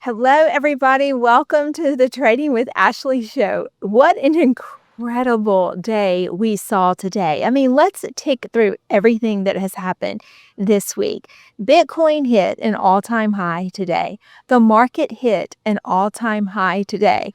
Hello, everybody. Welcome to the Trading with Ashley show. What an incredible day we saw today. I mean, let's tick through everything that has happened this week. Bitcoin hit an all-time high today. The market hit an all-time high today.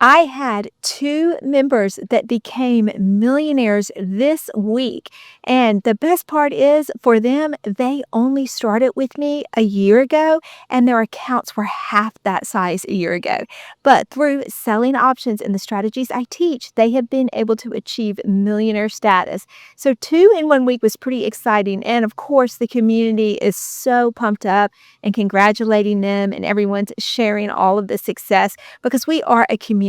I had two members that became millionaires this week. And the best part is for them, they only started with me a year ago and their accounts were half that size a year ago. But through selling options and the strategies I teach, they have been able to achieve millionaire status. So 2 in 1 week was pretty exciting. And of course, the community is so pumped up and congratulating them, and everyone's sharing all of the success because we are a community.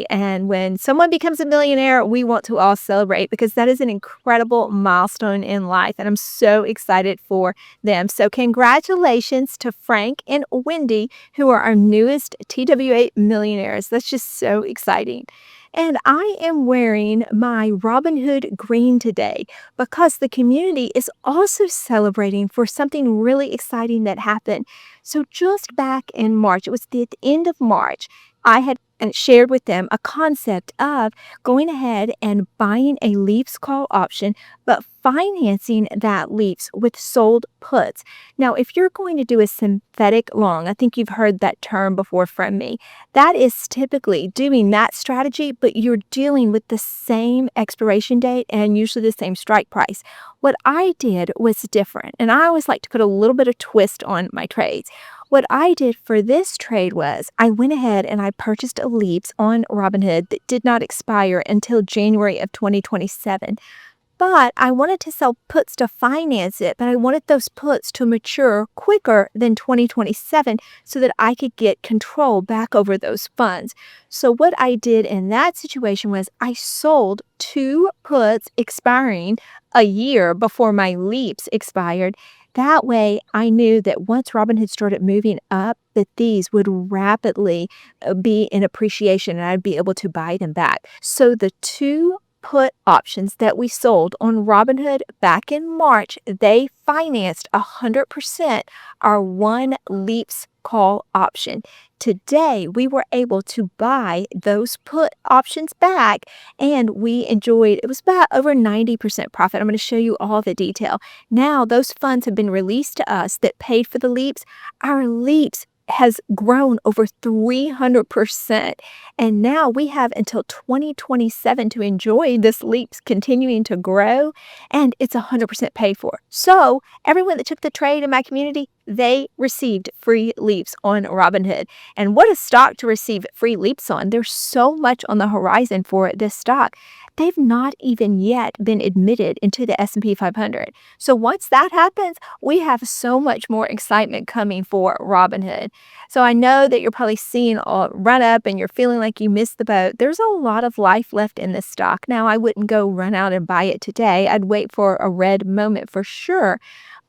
And when someone becomes a millionaire, we want to all celebrate because that is an incredible milestone in life. And I'm so excited for them. So congratulations to Frank and Wendy, who are our newest TWA millionaires. That's just so exciting. And I am wearing my Robinhood green today because the community is also celebrating for something really exciting that happened. So just back in March, it was the end of March, I had shared with them a concept of going ahead and buying a Leafs call option, but financing that Leafs with sold puts. Now, if you're going to do a synthetic long, I think you've heard that term before from me. That is typically doing that strategy, but you're dealing with the same expiration date and usually the same strike price. What I did was different, and I always like to put a little bit of twist on my trades. What I did for this trade was I went ahead and I purchased a Leafs on Robinhood that did not expire until January of 2027. But I wanted to sell puts to finance it, but I wanted those puts to mature quicker than 2027 so that I could get control back over those funds. So what I did in that situation was I sold two puts expiring a year before my Leaps expired. That way, I knew that once Robinhood started moving up, that these would rapidly be in appreciation and I'd be able to buy them back. So the two put options that we sold on Robinhood back in March, they financed 100% our one Leaps call option. Today, we were able to buy those put options back and we enjoyed, it was about over 90% profit. I'm going to show you all the detail. Now, those funds have been released to us that paid for the Leaps. Our Leaps has grown over 300%. And now we have until 2027 to enjoy this Leaps continuing to grow, and it's 100% paid for. So everyone that took the trade in my community, they received free Leaps on Robinhood. And what a stock to receive free Leaps on. There's so much on the horizon for this stock. They've not even yet been admitted into the S&P 500. So once that happens, we have so much more excitement coming for Robinhood. So I know that you're probably seeing a run up and you're feeling like you missed the boat. There's a lot of life left in this stock. Now, I wouldn't go run out and buy it today. I'd wait for a red moment for sure.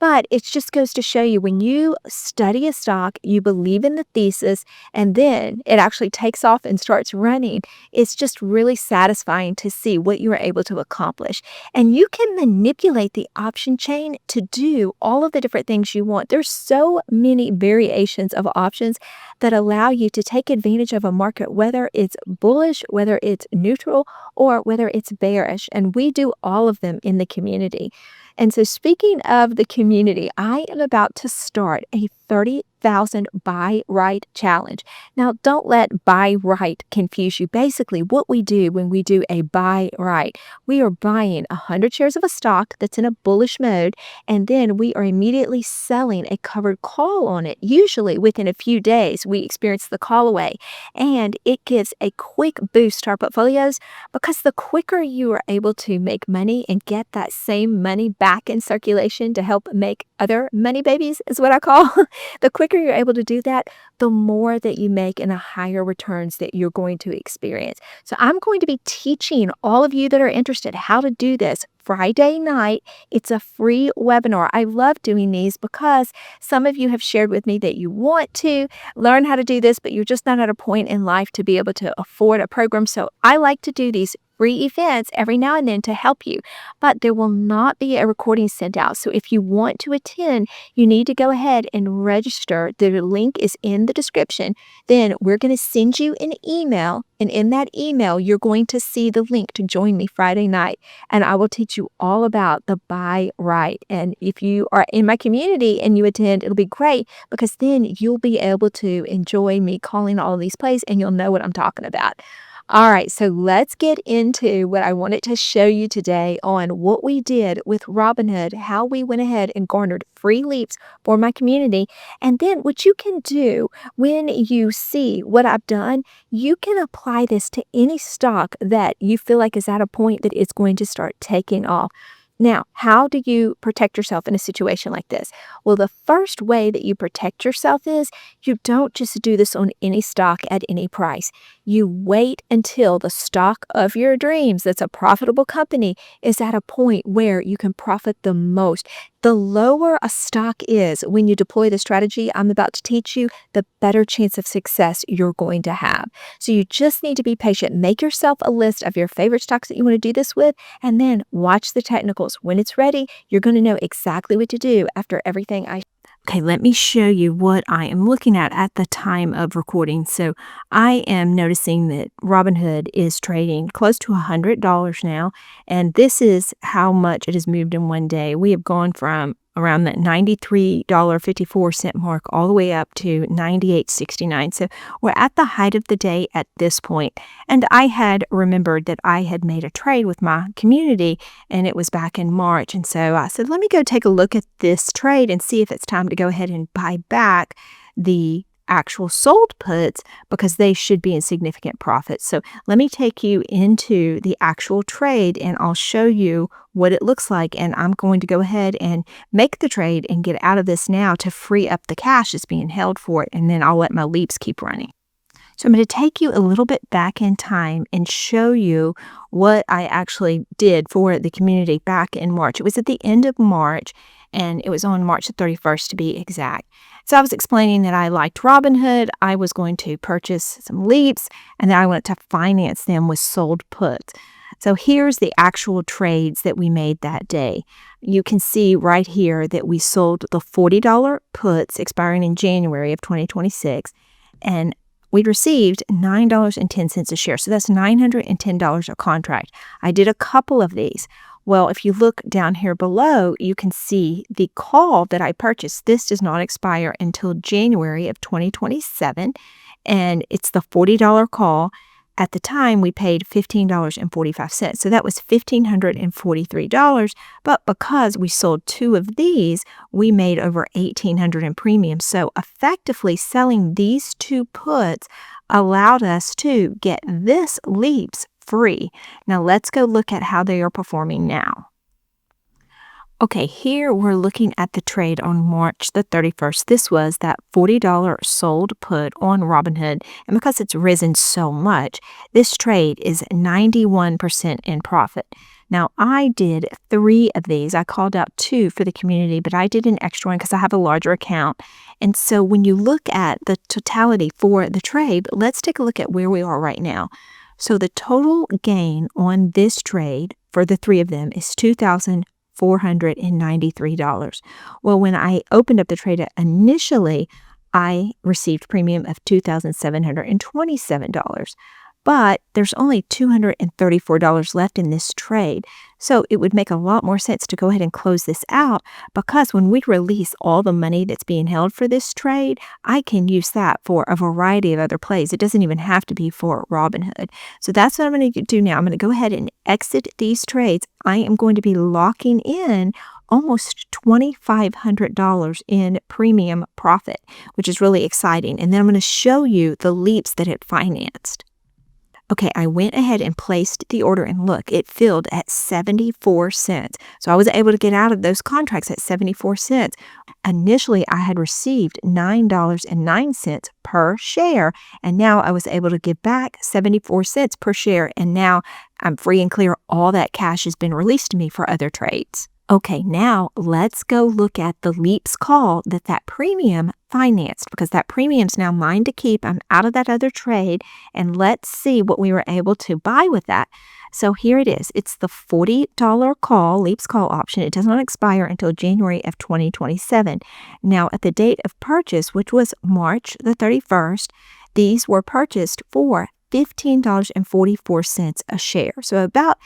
But it just goes to show you when you study a stock, you believe in the thesis, and then it actually takes off and starts running. It's just really satisfying to see what you are able to accomplish. And you can manipulate the option chain to do all of the different things you want. There's so many variations of options that allow you to take advantage of a market, whether it's bullish, whether it's neutral, or whether it's bearish. And we do all of them in the community. And so speaking of the community, I am about to start a 30,000 buy right challenge. Now, don't let buy right confuse you. Basically, what we do when we do a buy right, we are buying 100 shares of a stock that's in a bullish mode, and then we are immediately selling a covered call on it. Usually within a few days, we experience the call away, and it gives a quick boost to our portfolios because the quicker you are able to make money and get that same money back in circulation to help make other money babies is what I call. The quicker you're able to do that, the more that you make and the higher returns that you're going to experience. So I'm going to be teaching all of you that are interested how to do this Friday night. It's a free webinar. I love doing these because some of you have shared with me that you want to learn how to do this, but you're just not at a point in life to be able to afford a program. So I like to do these free events every now and then to help you, but there will not be a recording sent out. So if you want to attend, you need to go ahead and register. The link is in the description. Then we're going to send you an email, and in that email, you're going to see the link to join me Friday night, and I will teach you all about the buy right. And if you are in my community and you attend, it'll be great because then you'll be able to enjoy me calling all these plays and you'll know what I'm talking about. All right, so let's get into what I wanted to show you today on what we did with Robinhood, how we went ahead and garnered free leaps for my community, and then what you can do when you see what I've done. You can apply this to any stock that you feel like is at a point that it's going to start taking off. Now, how do you protect yourself in a situation like this? Well, the first way that you protect yourself is you don't just do this on any stock at any price. You wait until the stock of your dreams, that's a profitable company, is at a point where you can profit the most. The lower a stock is when you deploy the strategy I'm about to teach you, the better chance of success you're going to have. So you just need to be patient. Make yourself a list of your favorite stocks that you want to do this with, and then watch the technicals. When it's ready, you're going to know exactly what to do after everything I Okay, let me show you what I am looking at the time of recording. So I am noticing that Robinhood is trading close to $100 now, and this is how much it has moved in one day. We have gone from around that $93.54 mark all the way up to $98.69. So we're at the height of the day at this point. And I had remembered that I had made a trade with my community, and it was back in March. And so I said, let me go take a look at this trade and see if it's time to go ahead and buy back the actual sold puts because they should be in significant profit. So let me take you into the actual trade and I'll show you what it looks like. And I'm going to go ahead and make the trade and get out of this now to free up the cash that's being held for it. And then I'll let my leaps keep running. So I'm going to take you a little bit back in time and show you what I actually did for the community back in March. It was at the end of March, and it was on March the 31st to be exact. So I was explaining that I liked Robinhood. I was going to purchase some leaps, and then I wanted to finance them with sold puts. So here's the actual trades that we made that day. You can see right here that we sold the $40 puts expiring in January of 2026, and we received $9.10 a share. So that's $910 a contract. I did a couple of these. Well, if you look down here below, you can see the call that I purchased. This does not expire until January of 2027, and it's the $40 call. At the time, we paid $15.45. So that was $1,543. But because we sold two of these, we made over $1,800 in premium. So effectively selling these two puts allowed us to get this leaps free. Now let's go look at how they are performing now. Okay, here we're looking at the trade on March the 31st. This was that $40 sold put on Robinhood. And because it's risen so much, this trade is 91% in profit. Now, I did 3 of these. I called out 2 for the community, but I did an extra one because I have a larger account. And so when you look at the totality for the trade, let's take a look at where we are right now. So the total gain on this trade for the 3 of them is $2,493. Well, when I opened up the trade initially, I received premium of $2,727. But there's only $234 left in this trade. So it would make a lot more sense to go ahead and close this out because when we release all the money that's being held for this trade, I can use that for a variety of other plays. It doesn't even have to be for Robinhood. So that's what I'm going to do now. I'm going to go ahead and exit these trades. I am going to be locking in almost $2,500 in premium profit, which is really exciting. And then I'm going to show you the leaps that it financed. Okay, I went ahead and placed the order and look, it filled at 74 cents. So I was able to get out of those contracts at 74 cents. Initially, I had received $9.09 per share, and now I was able to give back 74 cents per share, and now I'm free and clear. All that cash has been released to me for other trades. Okay, now let's go look at the Leaps call that premium financed because that premium's now mine to keep. I'm out of that other trade, and let's see what we were able to buy with that. So here it is. It's the $40 call, Leaps call option. It does not expire until January of 2027. Now, at the date of purchase, which was March the 31st, these were purchased for $15.44 a share. So about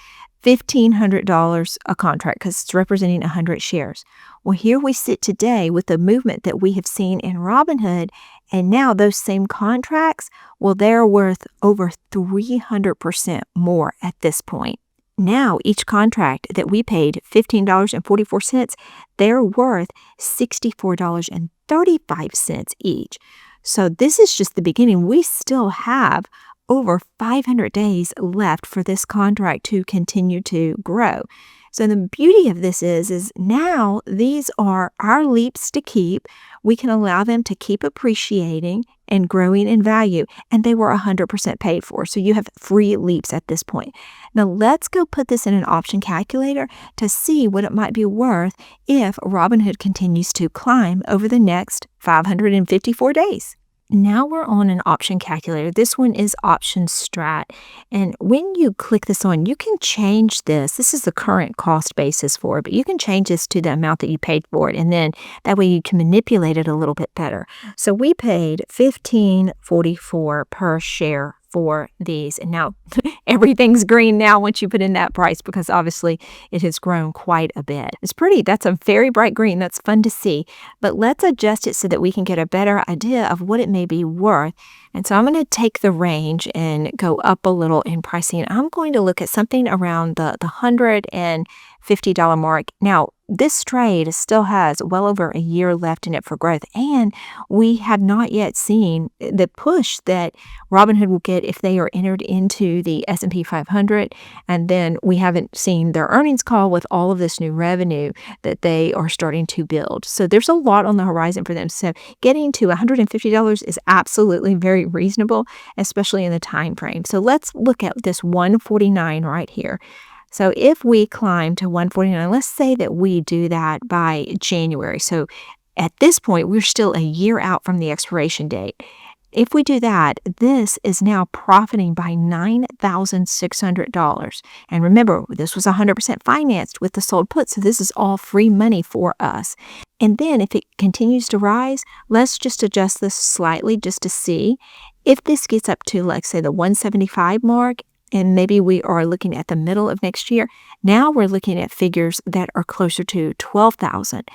$1,500 a contract because it's representing 100 shares. Well, here we sit today with the movement that we have seen in Robinhood, and now those same contracts, well, they're worth over 300% more at this point. Now, each contract that we paid $15.44, they're worth $64.35 each. So this is just the beginning. We still have over 500 days left for this contract to continue to grow. So the beauty of this is now these are our leaps to keep. We can allow them to keep appreciating and growing in value, and they were 100% paid for. So you have free leaps at this point. Now let's go put this in an option calculator to see what it might be worth if Robinhood continues to climb over the next 554 days. Now we're on an option calculator. This one is option strat. And when you click this on, you can change this. This is the current cost basis for it, but you can change this to the amount that you paid for it. And then that way you can manipulate it a little bit better. So we paid $15.44 per share for these. And now everything's green now once you put in that price because obviously it has grown quite a bit. It's pretty. That's a very bright green. That's fun to see. But let's adjust it so that we can get a better idea of what it may be worth. And so I'm going to take the range and go up a little in pricing. I'm going to look at something around the $150 mark. Now, this trade still has well over a year left in it for growth, and we have not yet seen the push that Robinhood will get if they are entered into the S&P 500, and then we haven't seen their earnings call with all of this new revenue that they are starting to build. So there's a lot on the horizon for them. So getting to $150 is absolutely very reasonable, especially in the time frame. So let's look at this 149 right here. So if we climb to 149, let's say that we do that by January. So at this point, we're still a year out from the expiration date. If we do that, this is now profiting by $9,600. And remember, this was 100% financed with the sold put, so this is all free money for us. And then if it continues to rise, let's just adjust this slightly just to see. If this gets up to, like, say, the 175 mark, and maybe we are looking at the middle of next year, now we're looking at figures that are closer to 12,000.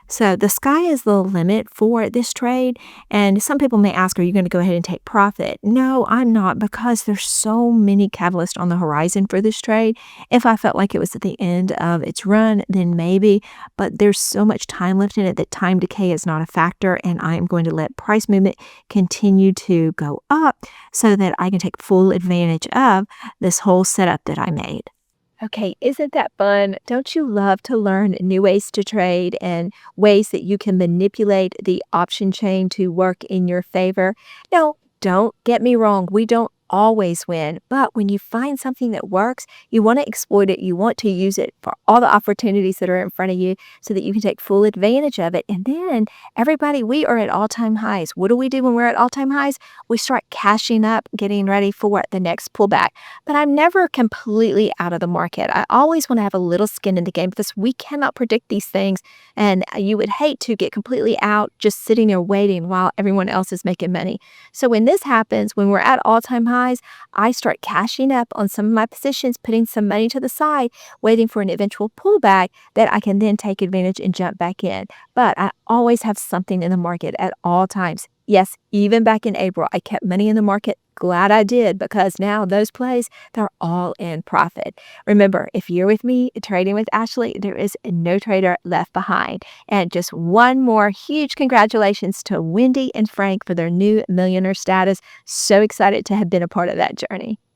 So the sky is the limit for this trade. And some people may ask, are you going to go ahead and take profit? No, I'm not, because there's so many catalysts on the horizon for this trade. If I felt like it was at the end of its run, then maybe, but there's so much time left in it that time decay is not a factor. And I am going to let price movement continue to go up so that I can take full advantage of this whole setup that I made. Okay, isn't that fun? Don't you love to learn new ways to trade and ways that you can manipulate the option chain to work in your favor? Now, don't get me wrong, we don't always win, but when you find something that works, you want to exploit it. You want to use it for all the opportunities that are in front of you so that you can take full advantage of it. And then everybody, we are at all-time highs. What do we do when we're at all-time highs? We start cashing up, getting ready for the next pullback. But I'm never completely out of the market. I always want to have a little skin in the game because we cannot predict these things. And you would hate to get completely out just sitting there waiting while everyone else is making money. So when this happens, when we're at all-time highs, I start cashing up on some of my positions, putting some money to the side, waiting for an eventual pullback that I can then take advantage and jump back in. But I always have something in the market at all times. Yes, even back in April, I kept money in the market. Glad I did, because now those plays, they're all in profit. Remember, if you're with me trading with Ashley, there is no trader left behind. And just one more huge congratulations to Wendy and Frank for their new millionaire status. So excited to have been a part of that journey.